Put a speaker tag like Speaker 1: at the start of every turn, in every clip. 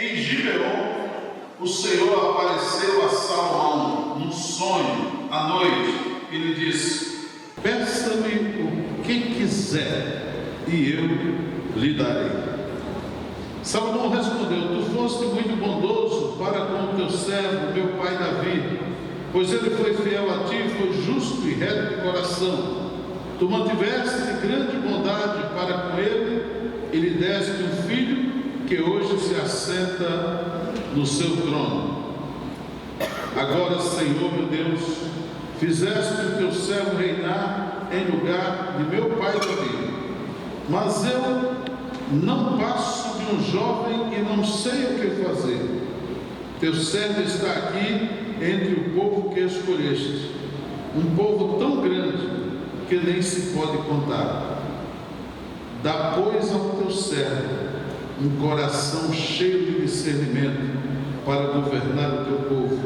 Speaker 1: Em Gibeon, o Senhor apareceu a Salomão num sonho à noite e lhe disse: peça-me o que quiser e eu lhe darei. Salomão respondeu: tu foste muito bondoso para com o teu servo, meu pai Davi, pois ele foi fiel a ti, foi justo e reto de coração. Tu mantiveste de grande bondade para com ele e lhe deste um filho que hoje se assenta no seu trono. Agora, Senhor meu Deus, fizeste o teu servo reinar em lugar de meu pai Davi, mas eu não passo de um jovem e não sei o que fazer. Teu servo está aqui entre o povo que escolheste, um povo tão grande que nem se pode contar. Dá, pois, ao teu servo um coração cheio de discernimento para governar o teu povo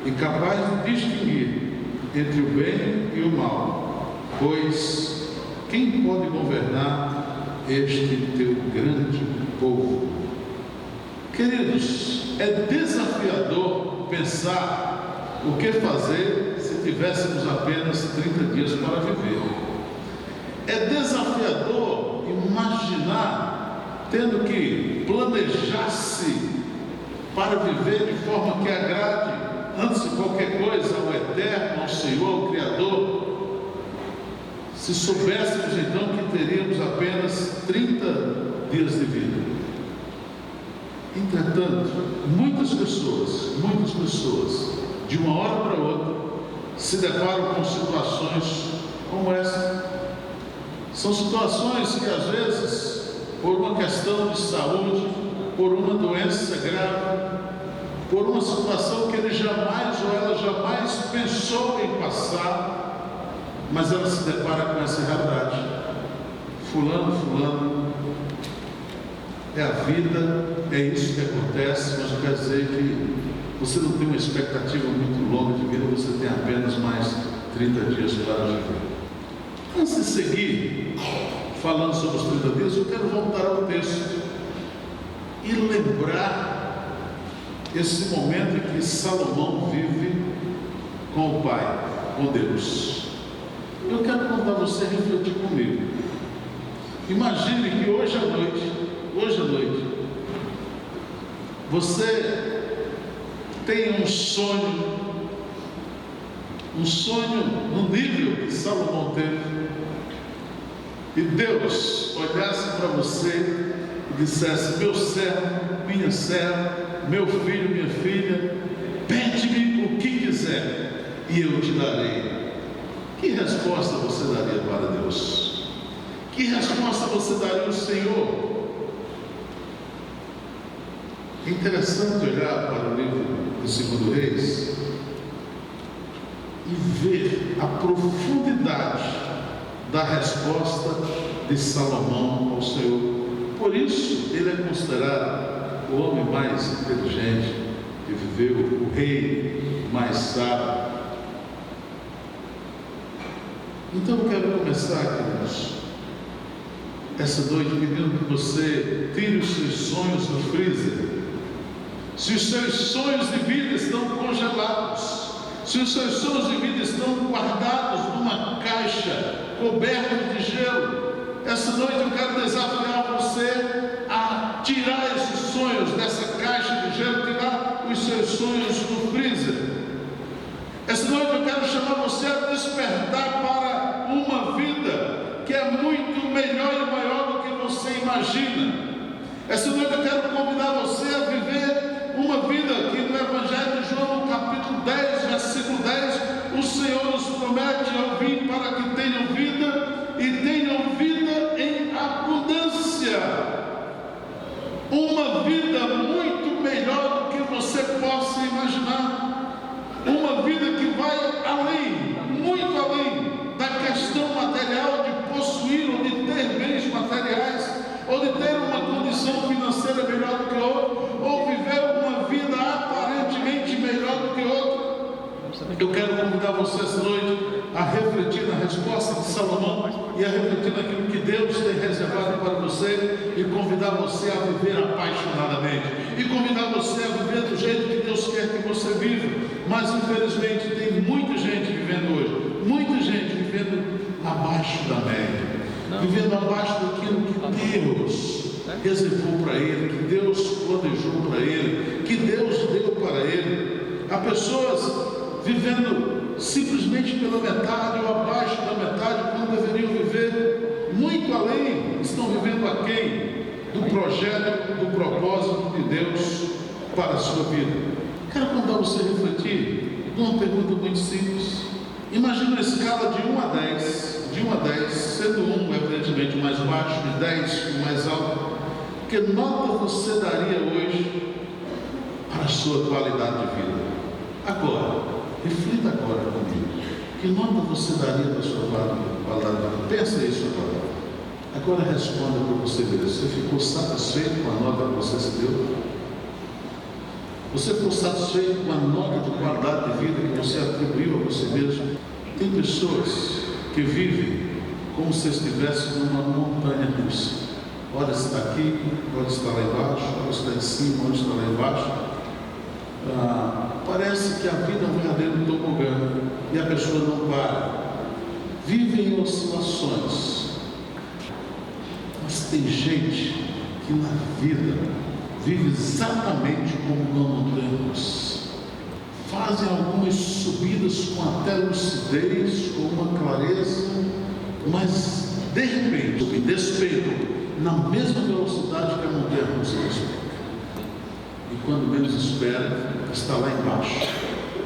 Speaker 1: e capaz de distinguir entre o bem e o mal, pois quem pode governar este teu grande povo? Queridos, é desafiador pensar o que fazer se tivéssemos apenas 30 dias para viver. É desafiador imaginar tendo que planejar-se para viver de forma que agrade, antes de qualquer coisa, ao Eterno, ao Senhor, ao Criador. Se soubéssemos então que teríamos apenas 30 dias de vida. Entretanto, muitas pessoas, de uma hora para outra, se deparam com situações como essa. São situações que às vezes, por uma questão de saúde, por uma doença grave, por uma situação que ele jamais ou ela jamais pensou em passar, mas ela se depara com essa realidade. Fulano, é a vida, é isso que acontece, mas não quer dizer que você não tem uma expectativa muito longa de vida, você tem apenas mais 30 dias para viver. Antes de seguir falando sobre os 30 dias, eu quero voltar ao texto e lembrar esse momento em que Salomão vive com o Pai, com Deus. Eu quero convidar você a refletir comigo. Imagine que hoje à noite, você tem um sonho no nível que Salomão teve, e Deus olhasse para você e dissesse: meu servo, minha serva, meu filho, minha filha, pede-me o que quiser e eu te darei. Que resposta você daria para Deus? Que resposta você daria ao Senhor? É interessante olhar para o livro do 2 Reis e ver a profundidade da resposta de Salomão ao Senhor. Por isso ele é considerado o homem mais inteligente que viveu, o rei mais sábio. Então eu quero começar, queridos, essa noite pedindo que você tire os seus sonhos do freezer. Se os seus sonhos de vida estão congelados, se os seus sonhos de vida estão guardados numa caixa coberta de gelo, essa noite eu quero desafiar você a tirar esses sonhos dessa caixa de gelo, tirar os seus sonhos do freezer. Essa noite eu quero chamar você a despertar para uma vida que é muito melhor e maior do que você imagina. Essa noite eu quero convidar você a viver uma vida que no Evangelho de João, no capítulo 10, versículo 10, o Senhor nos promete: eu vim para que tenham vida e tenham vida em abundância. Uma vida muito melhor do que você possa imaginar. Uma vida que vai além, muito além da questão material de possuir ou de ter bens materiais, ou de ter uma condição financeira melhor do que outra, ou viver uma vida aparentemente melhor do que outra. Eu quero convidar você essa noite a refletir na resposta de Salomão e a refletir naquilo que Deus tem reservado para você e convidar você a viver apaixonadamente e convidar você a viver do jeito que Deus quer que você viva. Mas infelizmente tem muita gente vivendo hoje, muita gente vivendo abaixo da média, vivendo abaixo daquilo que Deus reservou para ele, que Deus planejou para ele, que Deus deu para ele. Há pessoas vivendo simplesmente pela metade ou abaixo da metade, quando deveriam viver muito além, estão vivendo aquém do projeto, do propósito de Deus para a sua vida. Quero mandar você refletir numa pergunta muito simples. Imagina uma escala de 1 a 10, sendo 1 evidentemente o mais baixo e 10 o mais alto. Que nota você daria hoje para a sua qualidade de vida? Agora, reflita agora comigo. Que nota você daria para a sua qualidade de vida? Pensa isso agora. Agora responda para você mesmo. Você ficou satisfeito com a nota que você se deu? Você ficou satisfeito com a nota de qualidade de vida que você atribuiu a você mesmo? Tem pessoas que vivem como se estivessem numa montanha russa. Ora está aqui, ora está lá embaixo, ora está em cima, ora está lá embaixo. Parece que a vida é um verdadeiro tobogã e a pessoa não para. Vive em oscilações. Mas tem gente que na vida vive exatamente como uma montanha russa. Fazem algumas subidas com até lucidez, com uma clareza, mas de repente despencam na mesma velocidade que a montanha russa despenca. E quando menos espera, está lá embaixo,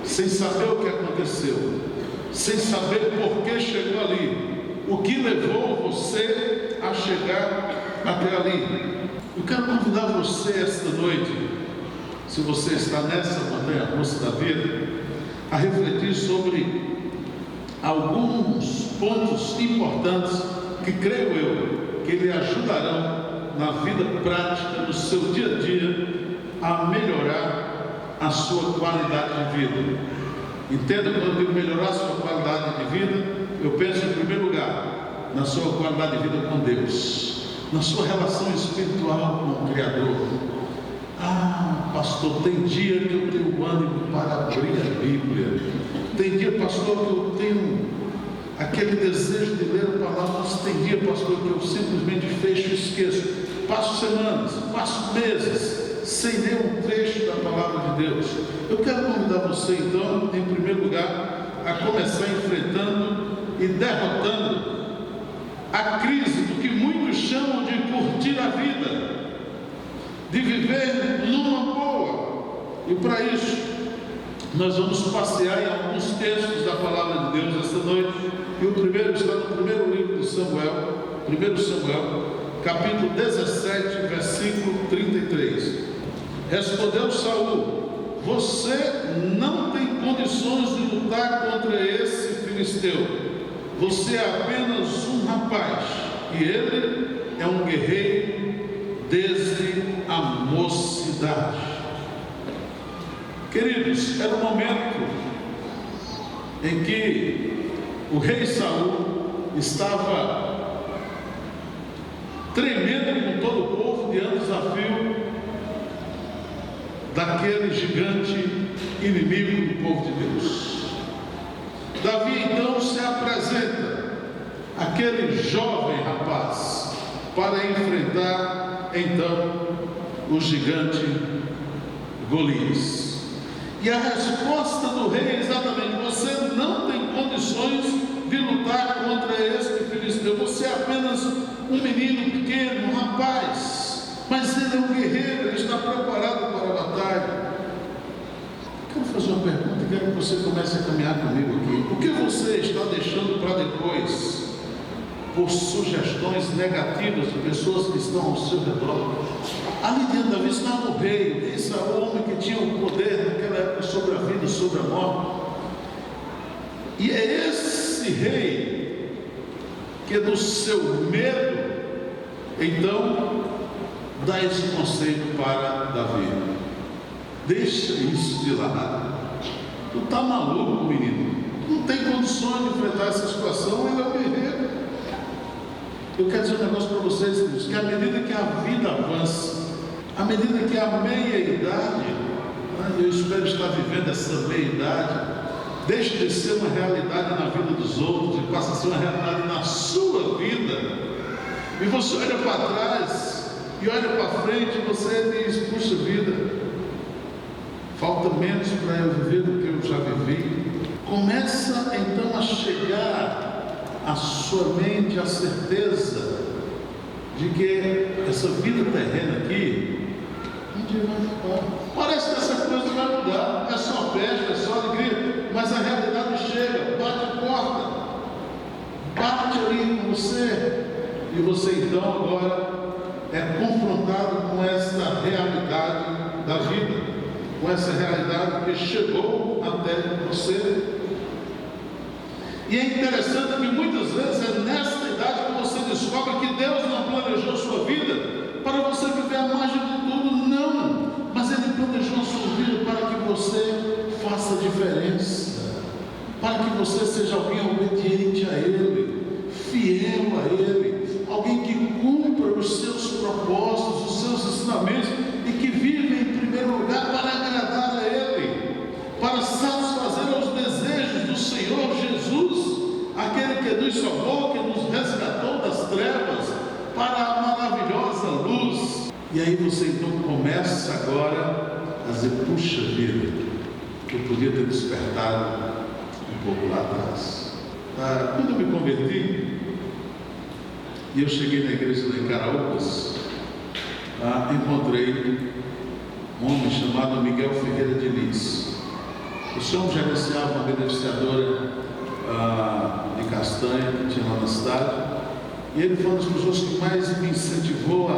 Speaker 1: sem saber o que aconteceu, sem saber por que chegou ali, o que levou você a chegar até ali. Eu quero convidar você esta noite, se você está nessa montanha russa da vida, a refletir sobre alguns pontos importantes que creio eu que lhe ajudarão na vida prática, no seu dia a dia, a melhorar a sua qualidade de vida. Entenda, quando eu digo melhorar a sua qualidade de vida, eu penso em primeiro lugar na sua qualidade de vida com Deus, na sua relação espiritual com o Criador. Pastor, tem dia que eu tenho ânimo para abrir a Bíblia. Tem dia, pastor, que eu tenho aquele desejo de ler a palavra. Mas tem dia, pastor, que eu simplesmente fecho e esqueço. Passo semanas, passo meses sem ler um trecho da palavra de Deus. Eu quero convidar você, então, em primeiro lugar, a começar enfrentando e derrotando a crise do que muitos chamam de curtir a vida, de viver numa boa. E para isso, nós vamos passear em alguns textos da palavra de Deus esta noite. E o primeiro está no primeiro livro de Samuel, 1 Samuel, capítulo 17, versículo 33. Respondeu Saul: você não tem condições de lutar contra esse filisteu. Você é apenas um rapaz, e ele é um guerreiro desde a mocidade. Queridos, era um momento em que o rei Saul estava tremendo com todo o povo diante do desafio daquele gigante inimigo do povo de Deus. Davi então se apresenta, aquele jovem rapaz, para enfrentar então o gigante Golias. E a resposta do rei é exatamente: você não tem condições de lutar contra este filisteu. Você é apenas um menino pequeno, um rapaz, mas ele é um guerreiro, ele está preparado para a batalha. Quero fazer uma pergunta e quero que você comece a caminhar comigo aqui. O que você está deixando para depois, por sugestões negativas de pessoas que estão ao seu redor? Ali dentro, Davi estava o rei, esse era o homem que tinha o poder naquela época sobre a vida e sobre a morte. E é esse rei que do seu medo, então, dá esse conselho para Davi: deixa isso de lado. Tu está maluco, menino? Tu não tem condições de enfrentar essa situação. Ele é um guerreiro. Eu quero dizer um negócio para vocês, queridos, que à medida que a vida avança, à medida que a meia-idade, eu espero estar vivendo essa meia-idade, deixa de ser uma realidade na vida dos outros e passa a ser uma realidade na sua vida. E você olha para trás e olha para frente e você diz: puxa vida, falta menos para eu viver do que eu já vivi. Começa então a chegar à sua mente a certeza de que essa vida terrena aqui um dia vai acabar. Parece que essa coisa não vai mudar, é só festa, é só alegria, mas a realidade chega, bate a porta, bate ali com você, e você então agora é confrontado com essa realidade da vida, com essa realidade que chegou até você. E é interessante que muitas vezes é nesta idade que você descobre que Deus não planejou sua vida para você viver a margem de tudo, não, mas Ele planejou a sua vida para que você faça diferença, para que você seja alguém obediente a Ele, fiel a Ele, alguém que cumpra os seus propósitos, os seus ensinamentos e que vive em primeiro lugar para agradar a Ele, para satisfazer os desejos do Senhor Jesus, aquele que nos salvou, que nos resgatou das trevas para a maravilhosa luz. E aí você então começa agora a dizer: puxa vida, eu podia ter despertado um pouco lá atrás. Quando eu me converti e eu cheguei na igreja lá em Caraúbas, encontrei um homem chamado Miguel Ferreira de Lins. Esse homem gerenciava uma beneficiadora de castanha que tinha lá na cidade, e ele foi uma das pessoas que mais me incentivou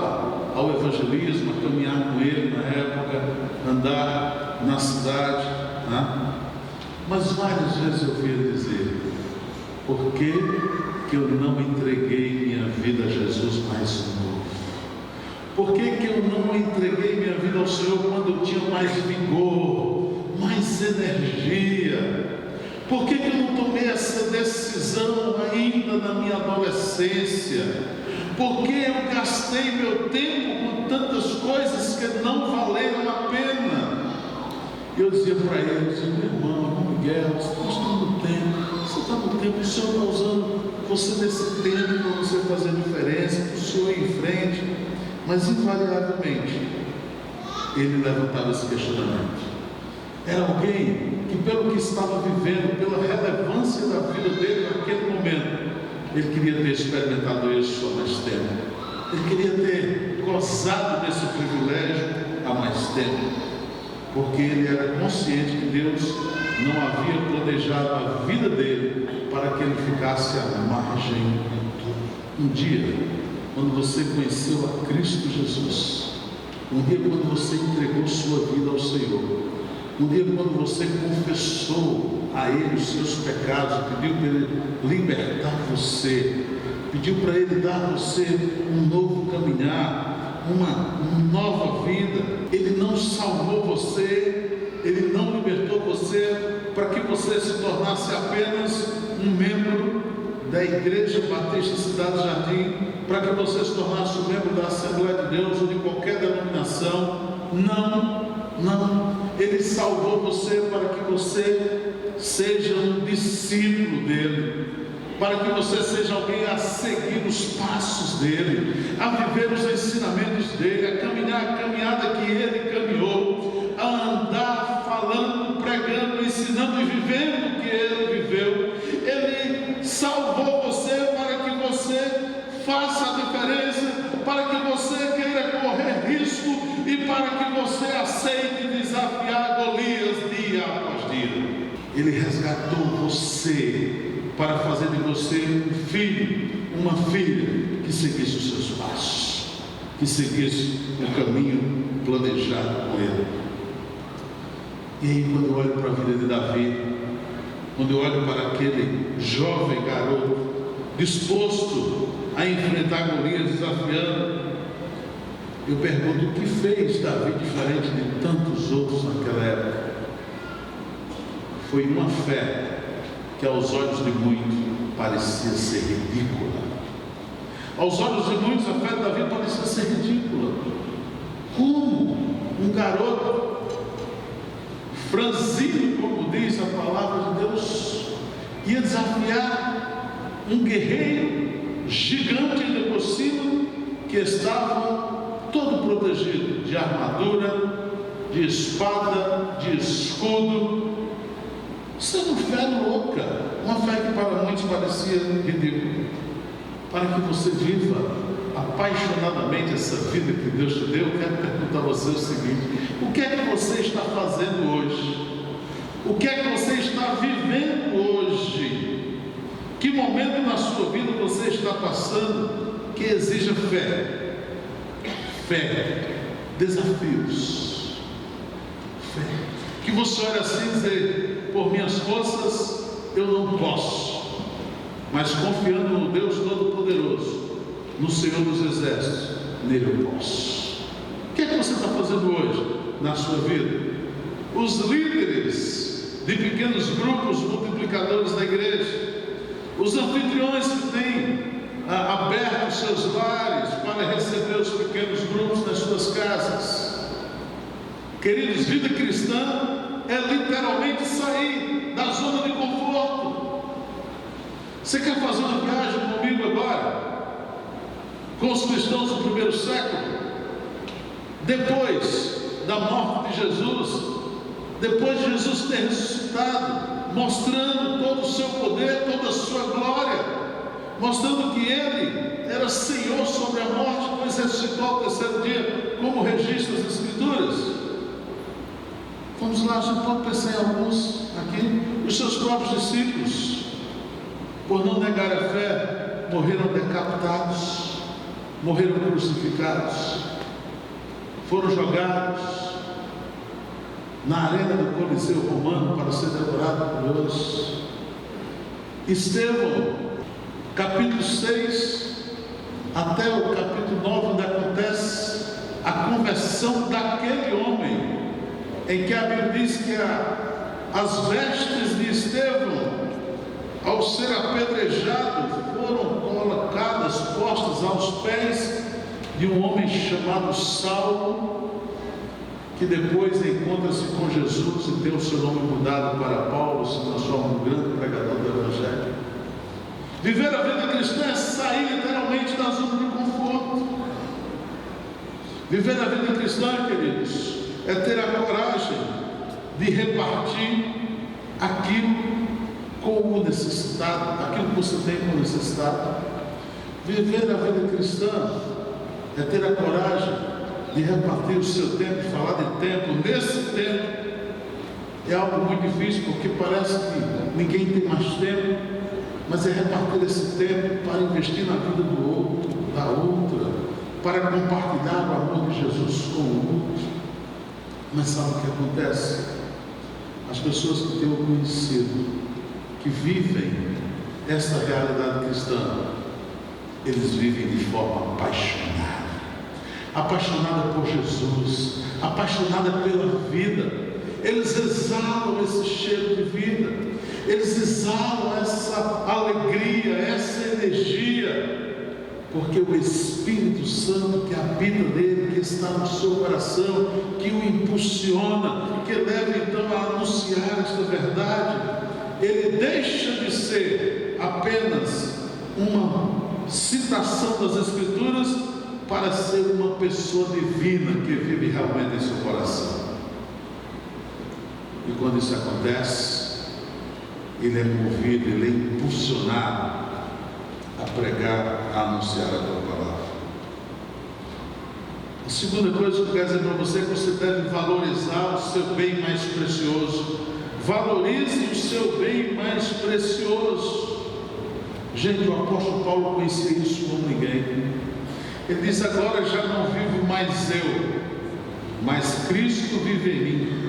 Speaker 1: ao evangelismo, a caminhar com ele na época, andar na cidade, mas várias vezes eu via dizer: por que eu não entreguei minha vida a Jesus mais novo? Por que eu não entreguei minha vida ao Senhor quando eu tinha mais vigor, mais energia? Por que eu não tomei essa decisão ainda na minha adolescência? Por que eu gastei meu tempo com tantas coisas que não valeram a pena? Eu dizia para ele: meu irmão, Miguel, você está no tempo, o Senhor está usando você nesse tempo para você fazer diferença, para o Senhor ir em frente. Mas invariavelmente ele levantava esse questionamento. Era alguém que, pelo que estava vivendo, pela relevância da vida dele naquele momento, ele queria ter experimentado isso há mais tempo. Ele queria ter gozado desse privilégio há mais tempo, porque ele era consciente que Deus não havia planejado a vida dele para que ele ficasse à margem de tudo. Um dia, quando você conheceu a Cristo Jesus, um dia quando você entregou sua vida ao Senhor, um dia quando você confessou a Ele os seus pecados, pediu para Ele libertar você, pediu para Ele dar a você um novo caminhar, uma nova vida. Ele não salvou você, Ele não libertou você para que você se tornasse apenas um membro da Igreja Batista Cidade Jardim, para que você se tornasse um membro da Assembleia de Deus ou de qualquer denominação. Não. Ele salvou você para que você seja um discípulo dele, para que você seja alguém a seguir os passos dele, a viver os ensinamentos dele, a caminhar a caminhada que ele caminhou, a andar falando, pregando, ensinando e vivendo o que ele viveu. Ele salvou você para que você faça a diferença, para que você queira correr risco e para que você aceite desafiar Golias dia após dia. Ele resgatou você para fazer de você um filho, uma filha que seguisse os seus passos, que seguisse o caminho planejado com Ele. E aí, quando eu olho para a vida de Davi, quando eu olho para aquele jovem garoto disposto a enfrentar Golias, desafiando, eu pergunto: o que fez Davi diferente de tantos outros naquela época? Foi uma fé que aos olhos de muitos parecia ser ridícula. Aos olhos de muitos, a fé de Davi parecia ser ridícula. Como um garoto franzino, como diz a palavra de Deus, ia desafiar um guerreiro gigante ainda por cima, que estava todo protegido de armadura, de espada, de escudo. Isso é uma fé louca, uma fé que para muitos parecia ridícula. Para que você viva apaixonadamente essa vida que Deus te deu, eu quero perguntar a você o seguinte: o que é que você está fazendo hoje? O que é que você está vivendo hoje? Que momento na sua vida você está passando que exija fé? Fé, desafios, fé. Que você olha assim e diz: por minhas forças eu não posso, mas confiando no Deus Todo-Poderoso, no Senhor dos Exércitos, nele eu posso. O que é que você está fazendo hoje na sua vida? Os líderes de pequenos grupos multiplicadores da igreja, os anfitriões que têm aberto seus lares para receber os pequenos grupos nas suas casas. Queridos, vida cristã é literalmente sair da zona de conforto. Você quer fazer uma viagem comigo agora? Com os cristãos do primeiro século? Depois da morte de Jesus, depois de Jesus ter ressuscitado, mostrando todo o seu poder, toda a sua glória, mostrando que Ele era Senhor sobre a morte, pois ressuscitou ao terceiro dia, como registra as Escrituras. Vamos lá, a gente pode pensar em alguns aqui. Os seus próprios discípulos, por não negar a fé, morreram decapitados, morreram crucificados, foram jogados na arena do Coliseu Romano para ser devorado por Deus. Estevão, capítulo 6 até o capítulo 9, onde acontece a conversão daquele homem, em que a Bíblia diz que as vestes de Estevão, ao ser apedrejado, foram colocadas, postas aos pés de um homem chamado Saulo, que depois encontra-se com Jesus e tem o seu nome mudado para Paulo, se transforma num grande pregador do Evangelho. Viver a vida cristã é sair literalmente da zona de conforto. Viver a vida cristã, queridos, é ter a coragem de repartir aquilo com o necessitado, aquilo que você tem com o necessitado. Viver a vida cristã é ter a coragem de repartir o seu tempo, falar de tempo. Nesse tempo é algo muito difícil, porque parece que ninguém tem mais tempo, mas é repartir esse tempo para investir na vida do outro, da outra, para compartilhar o amor de Jesus com o outro. Mas sabe o que acontece? As pessoas que tenho conhecido, que vivem essa realidade cristã, eles vivem de forma apaixonada por Jesus, apaixonada pela vida. Eles exalam esse cheiro de vida, eles exalam essa alegria, essa energia, porque o Espírito Santo que habita nele, que está no seu coração, que o impulsiona, que leva então a anunciar esta verdade, ele deixa de ser apenas uma citação das Escrituras para ser uma pessoa divina que vive realmente em seu coração. E quando isso acontece, ele é movido, ele é impulsionado a pregar, a anunciar a tua palavra. A segunda coisa que eu quero dizer para você é que você deve valorizar o seu bem mais precioso. Valorize o seu bem mais precioso. Gente, o apóstolo Paulo conhecia isso como ninguém. Ele diz: agora já não vivo mais eu, mas Cristo vive em mim.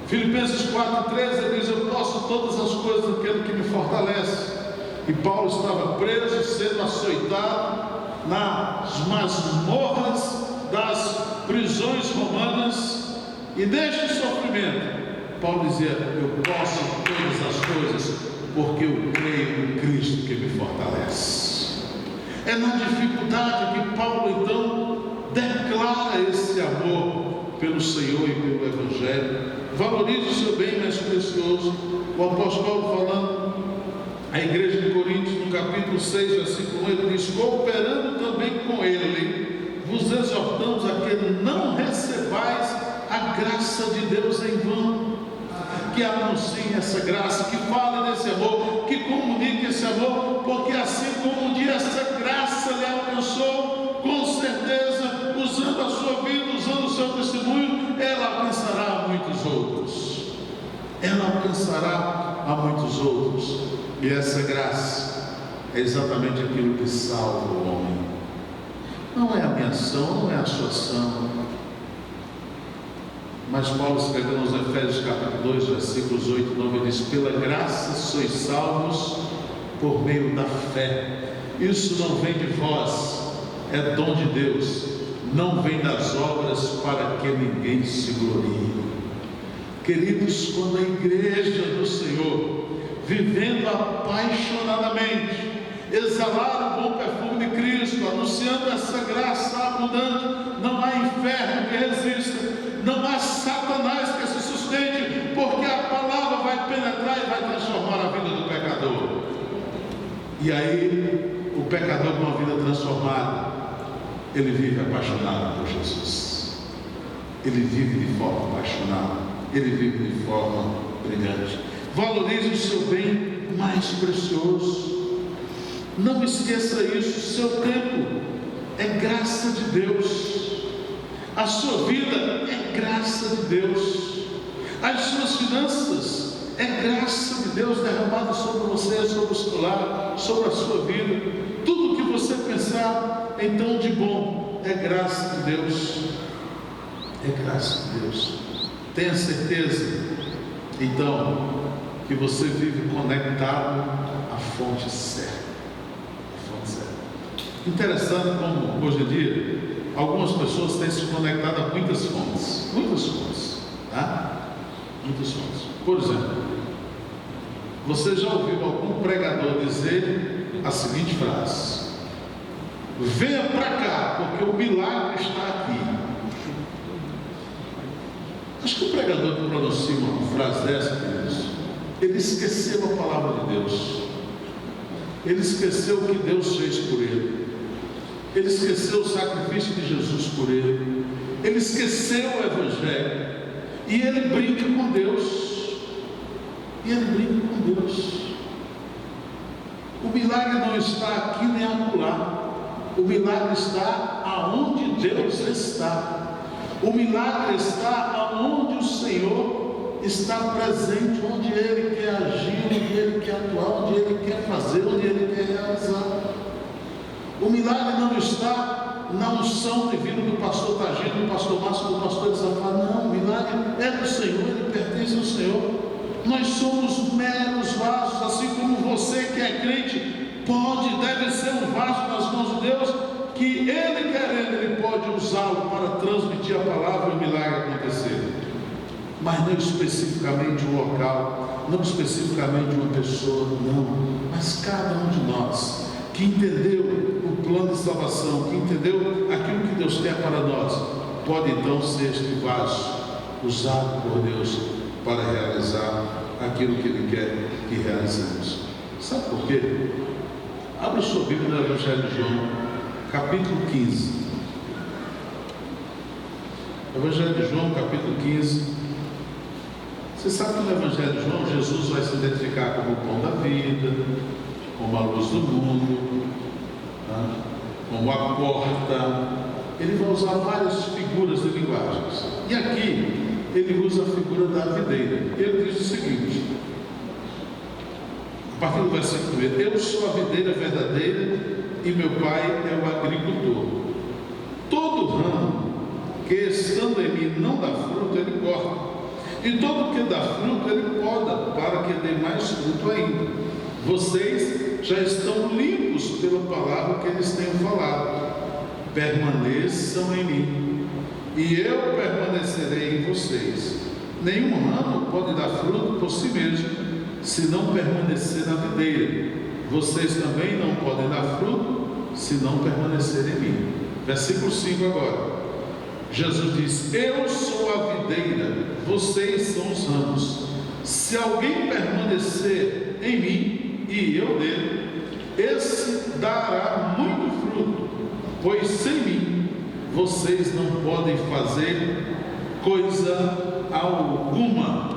Speaker 1: Filipenses 4,13 ele diz: eu posso todas as coisas daquele que me fortalece. E Paulo estava preso, sendo açoitado nas masmorras das prisões romanas, e neste sofrimento Paulo dizia: eu posso todas as coisas porque eu creio no Cristo que me fortalece. É na dificuldade que Paulo então declara esse amor pelo Senhor e pelo Evangelho. Valorize o seu bem mais precioso. O apóstolo Paulo falando à igreja de Coríntios, no capítulo 6, versículo 1, ele diz: cooperando também com ele, vos exortamos a que não recebais a graça de Deus em vão. Que anunciem essa graça, que falem desse amor, que comuniquem esse amor, porque assim como um dia essa graça lhe alcançou, com certeza, usando a sua vida, usando o seu testemunho, ela alcançará a muitos outros. Ela alcançará a muitos outros. E essa graça é exatamente aquilo que salva o homem. Não é a minha ação, não é a sua ação. Mas Paulo escreveu nos Efésios capítulo 2, versículos 8 e 9, ele diz: pela graça sois salvos por meio da fé. Isso não vem de vós, é dom de Deus, não vem das obras para que ninguém se glorie. Queridos, quando a igreja do Senhor, vivendo apaixonadamente, exalar o bom perfume de Cristo, anunciando essa graça abundante, não há inferno que resista, não há Satanás que se sustente, porque a palavra vai penetrar e vai transformar a vida do pecador. E aí, o pecador com uma vida transformada, ele vive apaixonado por Jesus. Ele vive de forma apaixonada, ele vive de forma brilhante. Valorize o seu bem mais precioso. Não esqueça isso. O seu tempo é graça de Deus. A sua vida é graça de Deus. As suas finanças é graça de Deus derramada sobre você, sobre o seu lar, sobre a sua vida. Tudo que você pensar então de bom é graça de Deus. É graça de Deus. Tenha certeza então que você vive conectado à fonte certa. Interessante como hoje em dia algumas pessoas têm se conectado a muitas fontes, tá? Muitas fontes. Por exemplo, você já ouviu algum pregador dizer a seguinte frase: venha para cá, porque o milagre está aqui. Acho que o pregador que pronuncia uma frase dessa, queridos, ele esqueceu a palavra de Deus. Ele esqueceu o que Deus fez por ele. Ele esqueceu o sacrifício de Jesus por ele. Ele esqueceu o Evangelho. E ele brinca com Deus. O milagre não está aqui nem acolá. O milagre está aonde Deus está. O milagre está aonde o Senhor está presente, onde Ele quer agir, onde Ele quer atuar, onde Ele quer fazer, onde Ele quer realizar. O milagre não está na unção divina do pastor Tagino, do pastor Márcio, do pastor Elisafá. Não, o milagre é do Senhor, ele pertence ao Senhor. Nós somos meros vasos, assim como você que é crente pode e deve ser um vaso nas mãos de Deus, que Ele querendo, Ele pode usá-lo para transmitir a palavra e o milagre acontecer. Mas não especificamente um local, não especificamente uma pessoa, não. Mas cada um de nós que entendeu o plano de salvação, que entendeu aquilo que Deus quer para nós, pode então ser este vaso usado por Deus para realizar aquilo que Ele quer que realizemos. Sabe por quê? Abra sua Bíblia no Evangelho de João, capítulo 15. Evangelho de João, capítulo 15. Você sabe que no Evangelho de João, Jesus vai se identificar como o pão da vida, como a luz do mundo, tá? Como a porta. Ele vai usar várias figuras de linguagens. E aqui, ele usa a figura da videira. Ele diz o seguinte, a partir do versículo 1: eu sou a videira verdadeira e meu pai é o agricultor. Todo ramo que estando em mim não dá fruto, ele corta. E todo que dá fruto, ele poda, para que dê mais fruto ainda. Vocês já estão limpos pela palavra que eles têm falado. Permaneçam em mim, e eu permanecerei em vocês. Nenhum ramo pode dar fruto por si mesmo, se não permanecer na videira. Vocês também não podem dar fruto, se não permanecer em mim. Versículo 5 agora. Jesus diz: eu sou a videira, vocês são os ramos. Se alguém permanecer em mim e eu nele, esse dará muito fruto, pois sem mim vocês não podem fazer coisa alguma.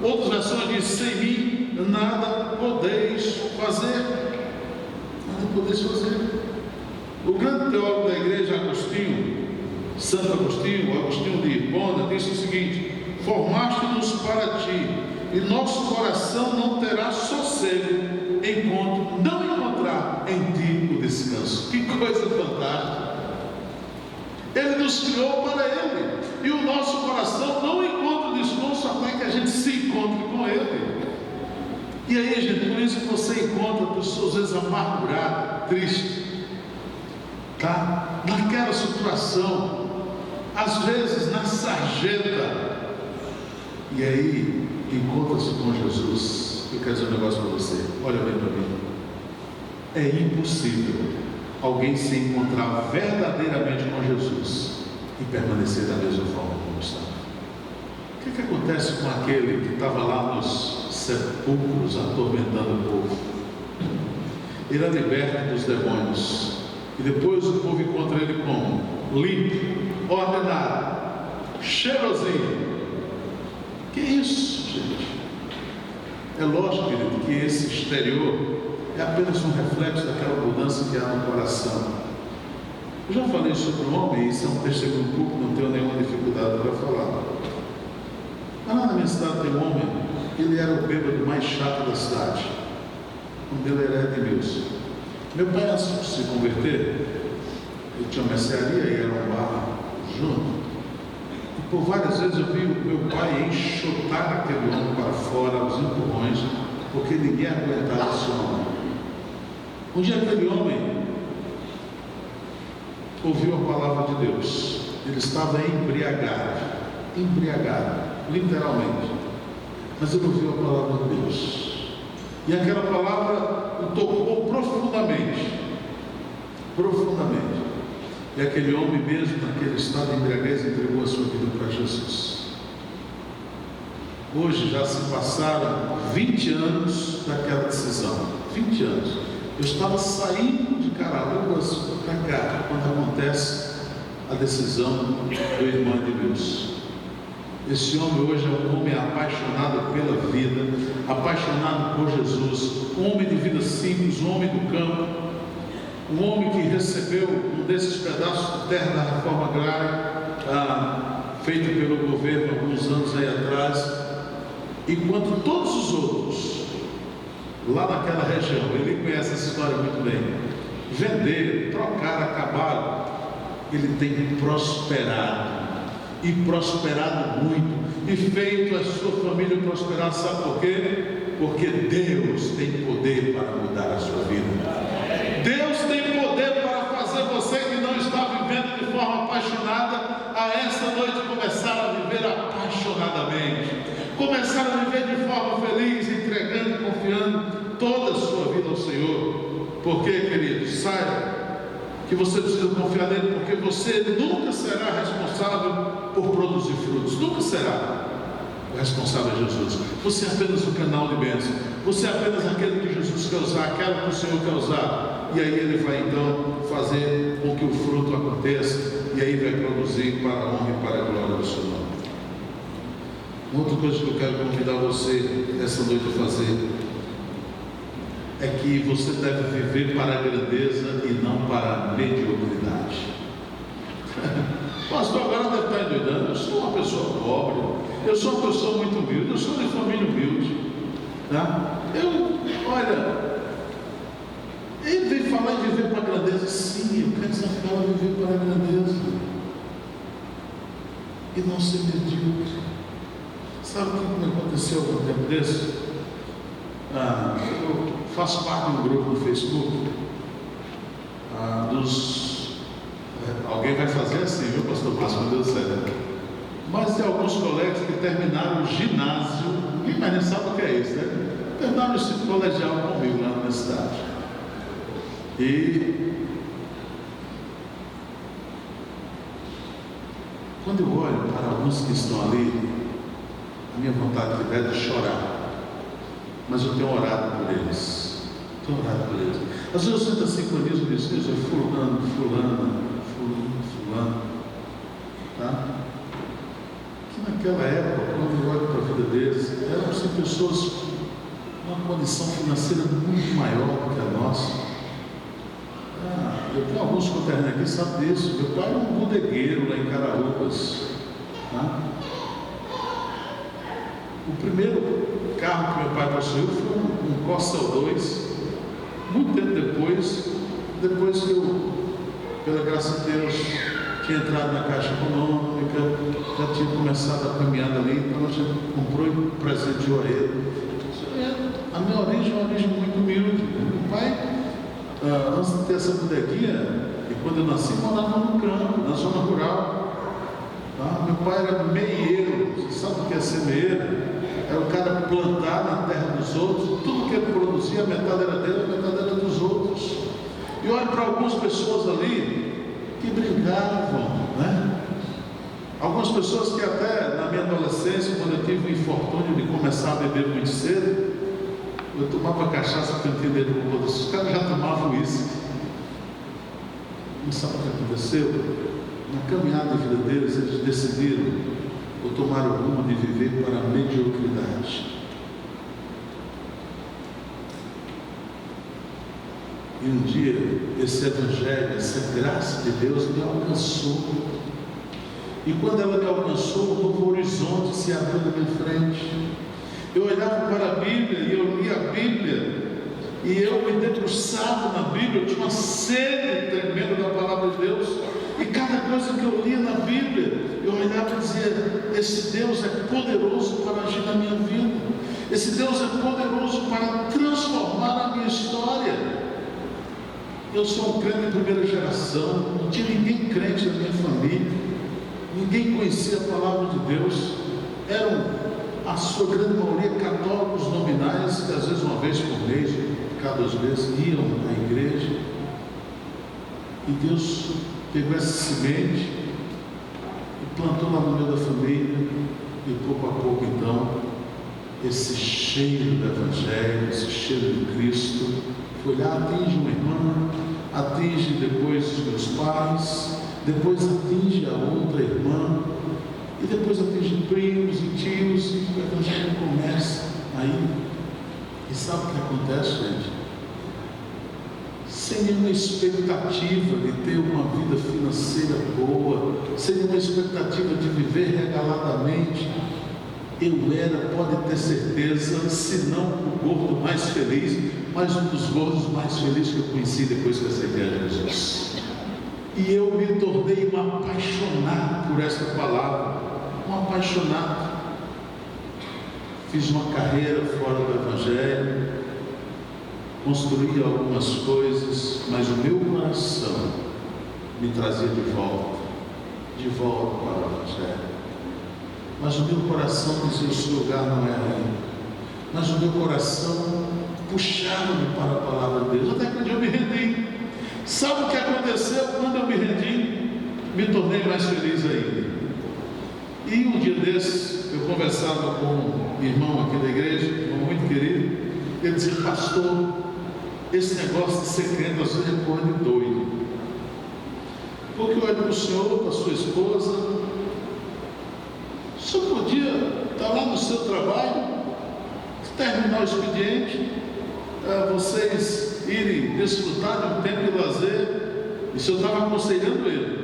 Speaker 1: Outras versões dizem: sem mim nada podeis fazer. Nada podeis fazer. O grande teólogo da igreja, Agostinho, Santo Agostinho, Agostinho de Hipona, disse o seguinte: formaste-nos para ti, e nosso coração não terá sossego enquanto não encontrar em ti o descanso. Que coisa fantástica! Ele nos criou para Ele, e o nosso coração não encontra descanso até que a gente se encontre com Ele. E aí, gente, por isso que você encontra pessoas às vezes amarguradas, tristes, tá? Naquela situação, às vezes na sarjeta, e aí encontra-se com Jesus. Eu quero dizer um negócio para você, olha bem para mim. É impossível alguém se encontrar verdadeiramente com Jesus e permanecer da mesma forma como estava. O que acontece com aquele que estava lá nos sepulcros atormentando o povo? Ele é liberto dos demônios, e depois o povo encontra ele como? Limpo, ordenado, cheirosinho. Que isso, gente? É lógico, querido, que esse exterior é apenas um reflexo daquela mudança que há no coração. Eu já falei sobre o homem, isso é um testemunho público, não tenho nenhuma dificuldade para falar. Mas lá na minha cidade tem um homem, ele era o bêbado mais chato da cidade. O nome dele era Edmilson. Meu pai, antes de se converter, ele tinha uma mercearia e era um bar junto. E por várias vezes eu vi o meu pai enxotar aquele homem para fora, aos empurrões, porque ninguém aguentava esse homem. Um dia aquele homem ouviu a palavra de Deus. Ele estava embriagado, literalmente. Mas ele ouviu a palavra de Deus. E aquela palavra o tocou profundamente. E aquele homem mesmo, naquele estado de embriaguez, entregou a sua vida para Jesus. Hoje já se passaram 20 anos daquela decisão. 20 anos. Eu estava saindo de Caraúbas para cá, quando acontece a decisão do irmão de Deus. Esse homem hoje é um homem apaixonado pela vida, apaixonado por Jesus, um homem de vida simples, um homem do campo, um homem que recebeu um desses pedaços de terra da reforma agrária, feito pelo governo alguns anos aí atrás, enquanto todos os outros, lá naquela região, ele conhece essa história muito bem, venderam, trocaram, acabaram, ele tem prosperado, e prosperado muito, e feito a sua família prosperar. Sabe por quê? Porque Deus tem poder para mudar a sua vida. Deus tem poder para fazer você que não está vivendo de forma apaixonada, a essa noite começar a viver apaixonadamente, começar a viver de forma feliz, entregando e confiando toda a sua vida ao Senhor. Porque, querido, saiba que você precisa confiar nele, porque você nunca será responsável por produzir frutos, nunca será. O responsável é Jesus. Você é apenas o canal de bênção, você é apenas aquele que Jesus quer usar, aquela que o Senhor quer usar, e aí ele vai então fazer com que o fruto aconteça, e aí vai produzir para a honra e para a glória do seu nome. Uma outra coisa que eu quero convidar você essa noite a fazer é que você deve viver para a grandeza e não para a mediocridade. Pastor, agora deve estar endoidando. Eu sou uma pessoa pobre, eu sou uma pessoa muito humilde, eu sou de família humilde, tá? Ele veio falar em viver para a grandeza. Sim, eu quero desafiar a viver para a grandeza e não ser medíocre. Sabe o que me aconteceu há um tempo desse? Eu faço parte de um grupo no Facebook alguém vai fazer assim, viu, pastor Márcio, meu Deus do céu. Mas tem alguns colegas que terminaram o ginásio, ninguém mais nem sabe o que é isso, né? Terminaram o ensino colegial comigo lá na minha cidade. E Quando eu olho para alguns que estão ali, a minha vontade é de chorar, mas eu tenho orado por eles. Às vezes eu sinto assim com eles, eu digo, fulano, tá? Que naquela época, quando eu olho para a vida deles, eram assim, pessoas com uma condição financeira muito maior do que a nossa. Eu tenho alguns conterrâneos aqui, sabe disso. Meu pai era um bodegueiro lá em Caraúbas. Tá? O primeiro carro que meu pai possuiu foi um Corcel 2. Muito tempo depois que eu, pela graça de Deus, tinha entrado na Caixa Econômica, já tinha começado a caminhar ali, então a gente comprou e presenteou a ele. A minha origem é uma origem muito humilde. Meu pai, antes de ter essa bodeguinha, e quando eu nasci, morava no campo, na zona rural. Tá? Meu pai era meieiro. Você sabe o que é ser meieiro? Era o cara plantar na terra dos outros, tudo que ele produzia, metade era dele, a metade era dos outros. E olho para algumas pessoas ali que brincavam, né? Algumas pessoas que até na minha adolescência, quando eu tive o infortúnio de começar a beber muito cedo, eu tomava cachaça porque eu tinha medo do outro. Os caras já tomavam isso. Não sabe o que aconteceu? Na caminhada de vida deles, eles decidiram ou tomaram o rumo de viver para a mediocridade. E um dia, esse evangelho, essa graça de Deus me alcançou. E quando ela me alcançou, um novo horizonte se abriu na minha frente. Eu olhava para a Bíblia e eu lia a Bíblia, e eu me debruçava na Bíblia, eu tinha uma sede tremenda da palavra de Deus, e cada coisa que eu lia na Bíblia, eu olhava e dizia: esse Deus é poderoso para agir na minha vida, esse Deus é poderoso para transformar a minha história. Eu sou um crente de primeira geração, não tinha ninguém crente na minha família, ninguém conhecia a palavra de Deus, eram a sua grande maioria católicos nominais, que às vezes uma vez por mês, cada 2 vezes, iam à igreja. E Deus pegou essa semente e plantou lá no meio da família, e pouco a pouco então, esse cheiro do Evangelho, esse cheiro de Cristo, foi lá, atinge uma irmã, atinge depois os meus pais, depois atinge a outra irmã, e depois atinge primos e tios, e o Evangelho começa aí. E sabe o que acontece, gente? Sem nenhuma expectativa de ter uma vida financeira boa, sem nenhuma expectativa de viver regaladamente, eu era, pode ter certeza, se não o gordo mais feliz, mas um dos gordos mais felizes que eu conheci depois que aceitei a Jesus. E eu me tornei um apaixonado por essa palavra, um apaixonado. Fiz uma carreira fora do Evangelho, construí algumas coisas, mas o meu coração me trazia de volta para o Evangelho. Mas o meu coração dizia: esse lugar não é aí. Mas o meu coração puxava-me para a palavra de Deus, até que eu me rendi. Sabe o que aconteceu quando eu me rendi? Me tornei mais feliz ainda. E um dia desses, eu conversava com um irmão aqui da igreja, um irmão muito querido. Ele dizia: pastor, esse negócio de ser crente às vezes é coisa de doido. Porque eu olho para o senhor, para a sua esposa, o senhor podia estar lá no seu trabalho, terminar o expediente, vocês irem desfrutar de um tempo de lazer, e o senhor estava aconselhando ele.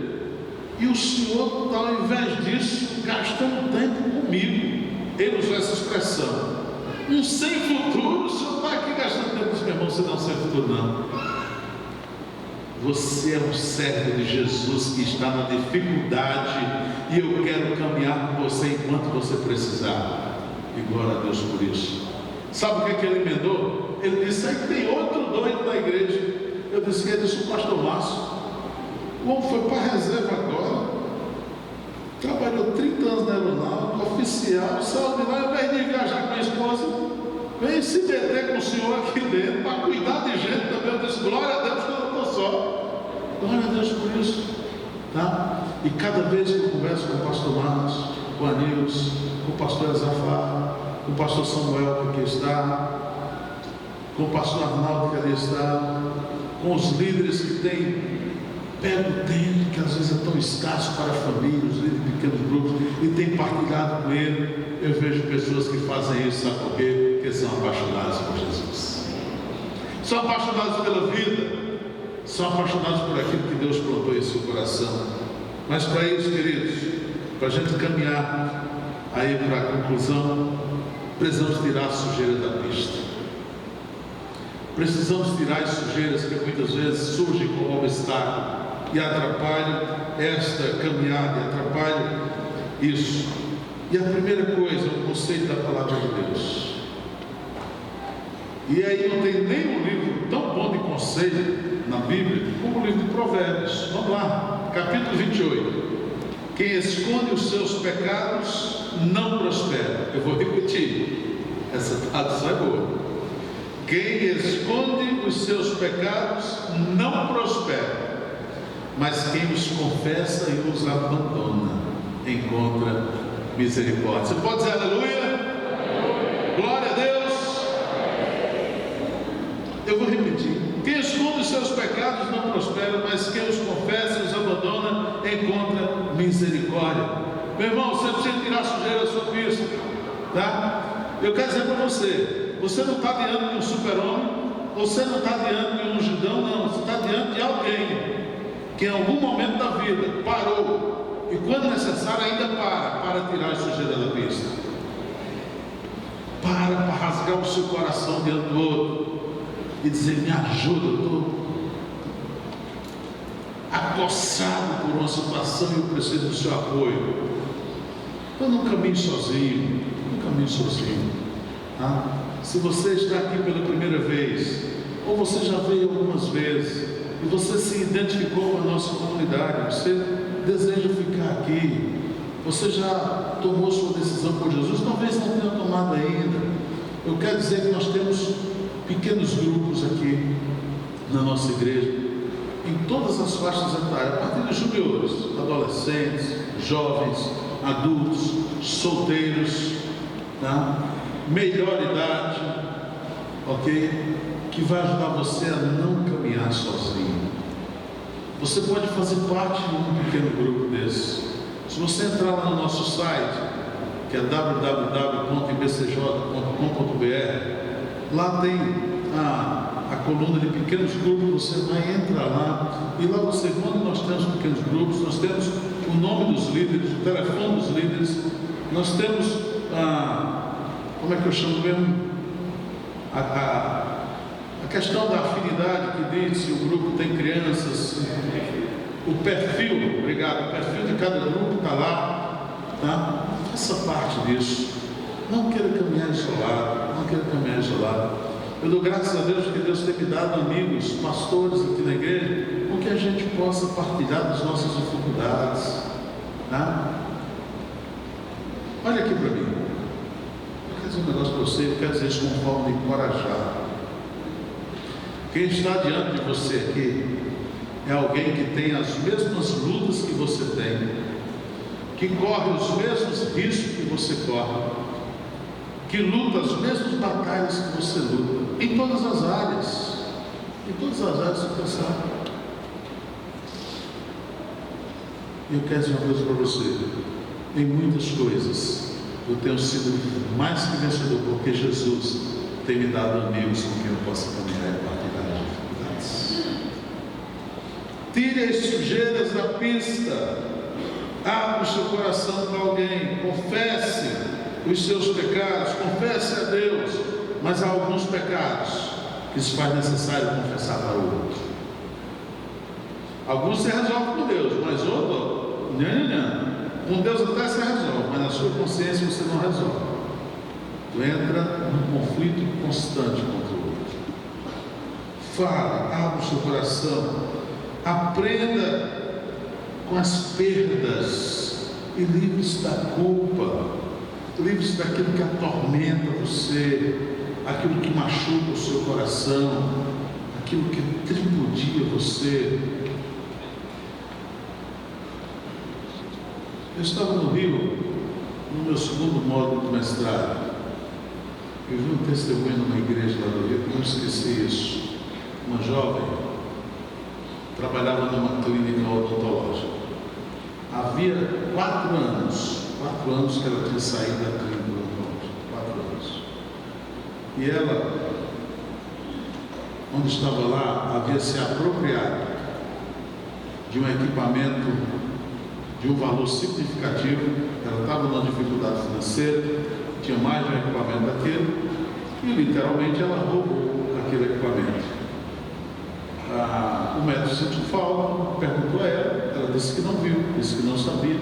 Speaker 1: E o senhor está, ao invés disso, gastando tempo comigo. Ele usou essa expressão: um sem futuro. O senhor está aqui gastando tempo com meu irmão, você não é um sem futuro, não. Você é um servo de Jesus que está na dificuldade, e eu quero caminhar com você enquanto você precisar. E glória a Deus por isso. Sabe o que ele emendou? Ele disse: aí tem outro doido na igreja. Eu disse: ele disse: o pastor Márcio. O homem foi para a reserva agora, trabalhou 30 anos na aeronáutica, oficial, saiu de lá, ao invés de viajar com a esposa, vem se meter com o senhor aqui dentro, para cuidar de gente também. Eu disse: glória a Deus que eu não estou só. Glória a Deus por isso. Tá? E cada vez que eu converso com o pastor Marcos, com a Nilce, com o pastor Azafar, com o pastor Samuel que aqui está, com o pastor Arnaldo que ali está, com os líderes que têm pego o tempo que às vezes é tão escasso para a família, os líderes de pequenos grupos, e tem partilhado com ele, eu vejo pessoas que fazem isso, sabe por quê? Porque são apaixonados por Jesus, são apaixonados pela vida, são apaixonados por aquilo que Deus plantou em seu coração. Mas para isso, queridos, para a gente caminhar aí para a conclusão, precisamos tirar a sujeira da pista. Precisamos tirar as sujeiras que muitas vezes surgem como obstáculo e atrapalham esta caminhada, e atrapalham isso. E a primeira coisa é o conceito da palavra de Deus. E aí não tem nenhum livro tão bom de conselho na Bíblia como o livro de Provérbios. Vamos lá, capítulo 28. Quem esconde os seus pecados não prospera. Eu vou repetir, essa tradução é boa. Quem esconde os seus pecados não prospera, mas quem os confessa e os abandona encontra misericórdia. Você pode dizer aleluia? Glória a Deus. Eu vou repetir. Quem esconde os seus pecados não prospera, mas quem os confessa e os abandona encontra misericórdia. Meu irmão, você precisa tirar a sujeira da sua pista, tá? Eu quero dizer para você, você não está diante de um super-homem, você não está diante de um ungidão, não, você está diante de alguém que em algum momento da vida parou, e quando necessário ainda para tirar a sujeira da pista, para rasgar o seu coração diante do outro e dizer: me ajuda, eu estou acossado por uma situação e eu preciso do seu apoio. Eu não caminho sozinho, tá? Se você está aqui pela primeira vez, ou você já veio algumas vezes e você se identificou com a nossa comunidade, você deseja ficar aqui, você já tomou sua decisão por Jesus, talvez não tenha tomado ainda. Eu quero dizer que nós temos pequenos grupos aqui na nossa igreja, em todas as faixas etárias, a partir de juniores, adolescentes, jovens, adultos, solteiros, tá? Melhor idade, ok? Que vai ajudar você a não caminhar sozinho. Você pode fazer parte de um pequeno grupo desse. Se você entrar lá no nosso site, que é www.ibcj.com.br, lá tem a coluna de pequenos grupos. Você vai entrar lá e lá você, quando nós temos pequenos grupos, nós temos o nome dos líderes, o telefone dos líderes, nós temos como é que eu chamo mesmo? A questão da afinidade, que diz se o grupo tem crianças, o perfil, obrigado, o perfil de cada grupo está lá, tá? Faça parte disso. Não queira caminhar isolado. Eu dou graças a Deus que Deus tem me dado amigos, pastores aqui na igreja, com que a gente possa partilhar das nossas dificuldades, tá? Olha aqui para mim. Eu quero dizer um negócio para você, eu quero dizer isso com forma de encorajar. Quem está diante de você aqui é alguém que tem as mesmas lutas que você tem, que corre os mesmos riscos que você corre, que luta as mesmas batalhas que você luta, em todas as áreas, se pensar. E eu quero dizer uma coisa para você: em muitas coisas eu tenho sido mais que vencedor, porque Jesus tem me dado amigos com quem eu possa caminhar e partilhar as dificuldades. Tire as sujeiras da pista, abra o seu coração para alguém, confesse os seus pecados, confesse a Deus, mas há alguns pecados que se faz necessário confessar para o outro. Alguns se resolvem com Deus, mas outro, não. Com Deus até se resolve, mas na sua consciência você não resolve. Tu entra num conflito constante contra o outro. Fala, abra o seu coração, aprenda com as perdas e livre-se da culpa, livre-se daquilo que atormenta você, aquilo que machuca o seu coração, aquilo que tripudia você. Eu estava no Rio, no meu segundo módulo do mestrado. Eu vi um testemunho numa igreja lá do Rio, que eu não esqueci isso. Uma jovem trabalhava numa clínica odontológica. Havia 4 anos que ela tinha saído da clínica odontológica. 4 anos. E ela, onde estava lá, havia se apropriado de um equipamento de um valor significativo. Ela estava numa dificuldade financeira, tinha mais de um equipamento daquele, e literalmente ela roubou aquele equipamento. O médico sentiu falta, perguntou a ela, ela disse que não viu, disse que não sabia,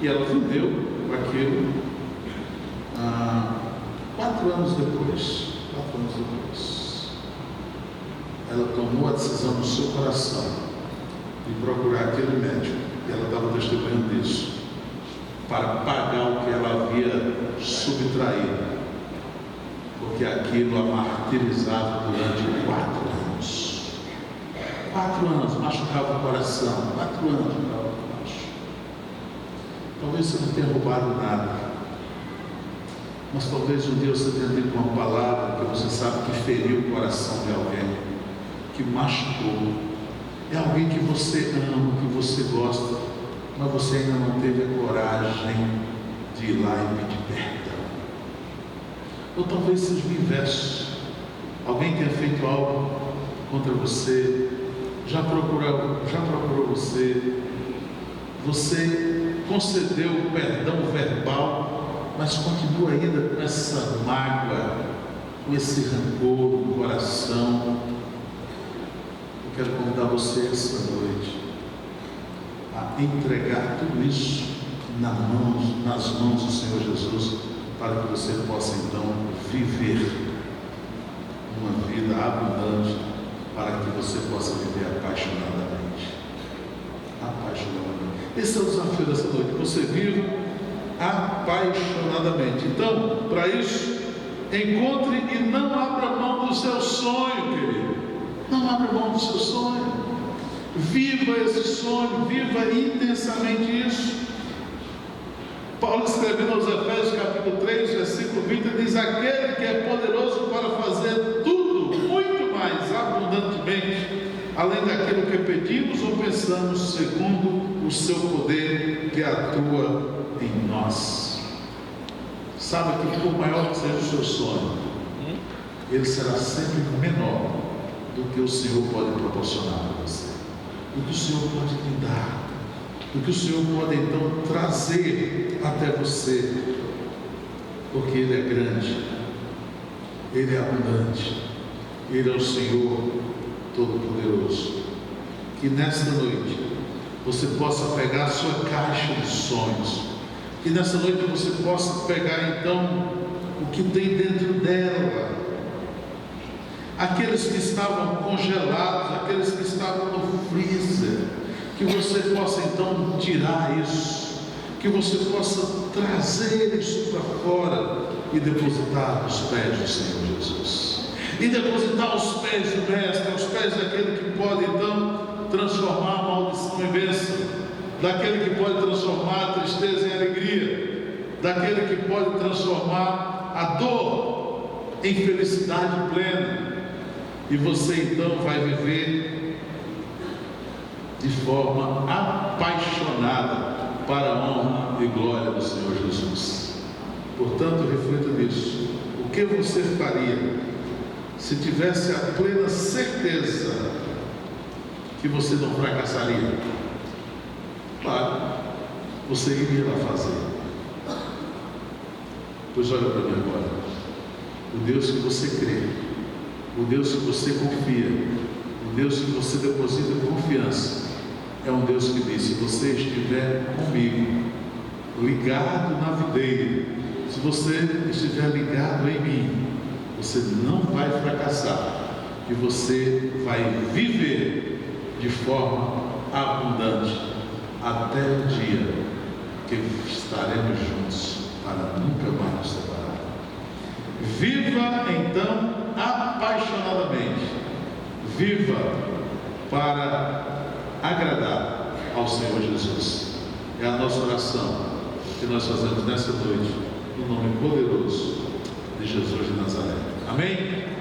Speaker 1: e ela vendeu aquilo 4 anos depois. Ela tomou a decisão no seu coração de procurar aquele médico, e ela estava testemunhando disso, para pagar o que ela havia subtraído, porque aquilo a martirizava durante 4 anos. 4 anos, machucava o coração, 4 anos machucava o coração. Talvez você não tenha roubado nada, mas talvez um dia você tenha dito uma palavra que você sabe que feriu o coração de alguém, que machucou. É alguém que você ama, que você gosta, mas você ainda não teve a coragem de ir lá e pedir perdão. Ou talvez seja o inverso. Alguém tenha feito algo contra você, já procurou você, você concedeu o perdão verbal, mas continua ainda com essa mágoa, com esse rancor no coração. Eu quero convidar você essa noite a entregar tudo isso nas mãos do Senhor Jesus, para que você possa então viver uma vida abundante, para que você possa viver apaixonadamente. Esse é o desafio dessa noite, que você viva apaixonadamente. Então, para isso, encontre e não abra mão do seu sonho, querido. Não abra mão do seu sonho. Viva esse sonho, viva intensamente isso. Paulo escrevendo aos Efésios capítulo 3, versículo 20, diz: aquele que é poderoso para fazer tudo, muito mais abundantemente, além daquilo que pedimos ou pensamos, segundo o seu poder que atua em nós. Sabe que por maior que seja o seu sonho, ele será sempre menor do que o Senhor pode proporcionar para você, do que o Senhor pode lhe dar, do que o Senhor pode então trazer até você, porque Ele é grande, Ele é abundante, Ele é o Senhor Todo-Poderoso. Que nesta noite você possa pegar a sua caixa de sonhos, que nessa noite você possa pegar então o que tem dentro dela, aqueles que estavam congelados, aqueles que estavam no freezer, que você possa então tirar isso, que você possa trazer isso para fora e depositar aos pés do Senhor Jesus, e depositar aos pés do Mestre, aos pés daquele que pode então transformar a maldição em bênção, daquele que pode transformar a tristeza em alegria, daquele que pode transformar a dor em felicidade plena. E você então vai viver de forma apaixonada para a honra e glória do Senhor Jesus. Portanto, reflita nisso. O que você faria se tivesse a plena certeza que você não fracassaria? Claro, você iria lá fazer. Pois olha para mim agora. O Deus que você crê, o Deus que você confia, o Deus que você deposita confiança, é um Deus que diz: se você estiver comigo, ligado na videira, se você estiver ligado em mim, você não vai fracassar, e você vai viver de forma abundante até o dia que estaremos juntos para nunca mais nos separar. Viva então apaixonadamente, viva para agradar ao Senhor Jesus. É a nossa oração que nós fazemos nessa noite, no nome poderoso de Jesus de Nazaré. Amém?